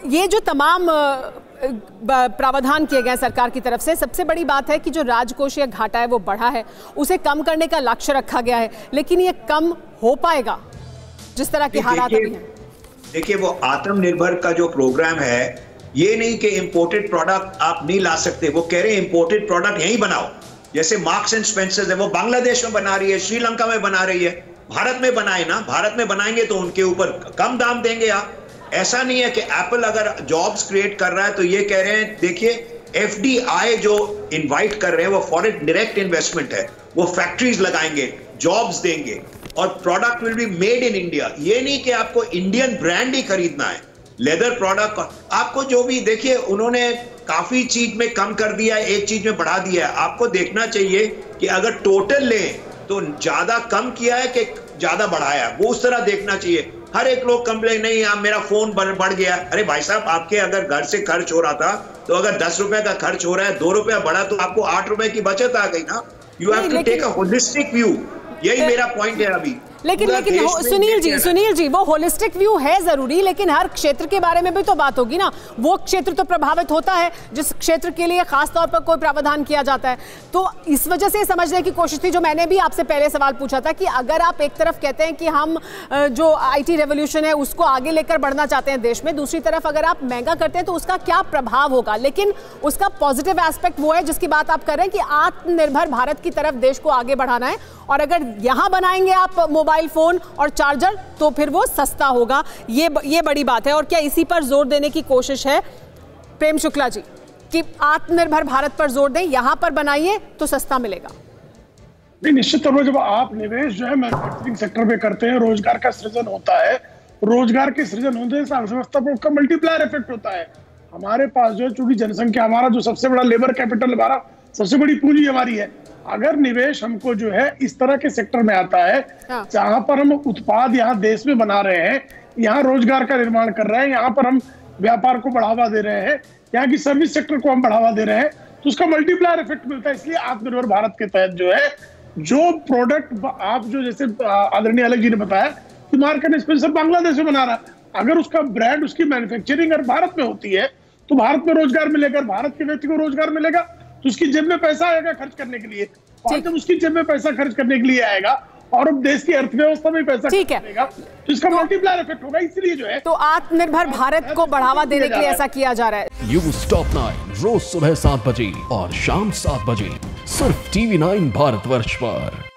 ये जो तमाम प्रावधान किए गए सरकार की तरफ से, सबसे बड़ी बात है कि जो राजकोषीय घाटा है वो बढ़ा है, उसे कम करने का लक्ष्य रखा गया है, लेकिन ये कम हो पाएगा जिस तरह के हालात अभी हैं? देखिए, वो आत्मनिर्भर का जो प्रोग्राम है, ये नहीं कि इंपोर्टेड प्रोडक्ट आप नहीं ला सकते, वो कह रहे हैं इंपोर्टेड प्रोडक्ट यहीं बनाओ। जैसे मार्क्स एंड स्पेंसर्स है, वो बांग्लादेश में बना रही है, श्रीलंका में बना रही है, भारत में बनाए ना। भारत में बनाएंगे तो उनके ऊपर कम दाम देंगे आप। ऐसा नहीं है कि एप्पल अगर जॉब्स क्रिएट कर रहा है तो ये कह रहे हैं, देखिए एफडीआई जो इनवाइट कर रहे हैं वो फॉरेन डायरेक्ट इन्वेस्टमेंट है, वो फैक्ट्रीज लगाएंगे, जॉब्स देंगे और product will be made in India. ये नहीं कि आपको इंडियन ब्रांड ही खरीदना है, लेदर प्रोडक्ट आपको जो भी। देखिए, उन्होंने काफी चीज में कम कर दिया है, एक चीज में बढ़ा दिया है। आपको देखना चाहिए कि अगर टोटल लें तो ज्यादा कम किया है कि ज्यादा बढ़ाया है, वो उस तरह देखना चाहिए। हर एक लोग कंप्लेन, नहीं आप मेरा फोन बढ़ गया। अरे भाई साहब, आपके अगर घर से खर्च हो रहा था तो अगर 10 रुपए का खर्च हो रहा है, 2 रुपया बढ़ा तो आपको 8 रुपए की बचत आ गई ना। You have to take a holistic view. यही मेरा पॉइंट है अभी। लेकिन सुनील जी, वो होलिस्टिक व्यू है जरूरी, लेकिन हर क्षेत्र के बारे में भी तो बात होगी ना। वो क्षेत्र तो प्रभावित होता है जिस क्षेत्र के लिए खास तौर पर कोई प्रावधान किया जाता है। तो इस वजह से समझने की कोशिश थी, जो मैंने भी आपसे पहले सवाल पूछा था, कि अगर आप एक तरफ कहते हैं कि हम जो IT रेवोल्यूशन है उसको आगे लेकर बढ़ना चाहते हैं देश में, दूसरी तरफ अगर आप महंगा करते हैं तो उसका क्या प्रभाव होगा। लेकिन उसका पॉजिटिव एस्पेक्ट वो है जिसकी बात आप कर रहे हैं कि आत्मनिर्भर भारत की तरफ देश को आगे बढ़ाना है, और अगर यहां बनाएंगे आप मोबाइल फोन और चार्जर तो फिर वो सस्ता होगा। ये बड़ी बात है। और क्या इसी पर जोर देने की कोशिश है प्रेम शुक्ला जी कि आत्मनिर्भर भारत पर जोर दें, यहां पर बनाइए तो सस्ता मिलेगा? नहीं, निश्चित तौर पर जब आप निवेश जो है मैन्युफैक्चरिंग सेक्टर में करते हैं, रोजगार का सृजन होता है, रोजगार के सृजन होने से अर्थव्यवस्था पर उसका मल्टीप्लायर इफेक्ट होता है। हमारे पास जो है, चूंकि जनसंख्या, हमारा जो सबसे बड़ा लेबर कैपिटल, हमारा सबसे बड़ी पूंजी हमारी है। अगर निवेश हमको जो है इस तरह के सेक्टर में आता है जहां पर हम उत्पाद यहाँ देश में बना रहे हैं, यहाँ रोजगार का निर्माण कर रहे हैं, यहाँ पर हम व्यापार को बढ़ावा दे रहे हैं, यहाँ की सर्विस सेक्टर को हम बढ़ावा दे रहे हैं, तो उसका मल्टीप्लायर इफेक्ट मिलता है। इसलिए आत्मनिर्भर भारत के तहत जो है, जो प्रोडक्ट आप जो जैसे आदरणीय अलग जी ने बताया कि मार्क्स एंड स्पेंसर बांग्लादेश में बना रहा है, अगर उसका ब्रांड, उसकी मैन्युफैक्चरिंग अगर भारत में होती है तो भारत में रोजगार मिलेगा, भारत के व्यक्ति को रोजगार मिलेगा तो उसकी जेब में पैसा आएगा खर्च करने के लिए, और जब उसकी जेब में पैसा खर्च करने के लिए आएगा और अब देश की अर्थव्यवस्था में पैसा खर्चेगा तो इसका मल्टीप्लायर इफेक्ट होगा। इसलिए जो है, तो आत्मनिर्भर भारत को बढ़ावा देने के लिए ऐसा किया जा रहा है। न्यूज़ टॉप 9 रोज सुबह 7 बजे और शाम 7 बजे सिर्फ TV9 भारतवर्ष पर।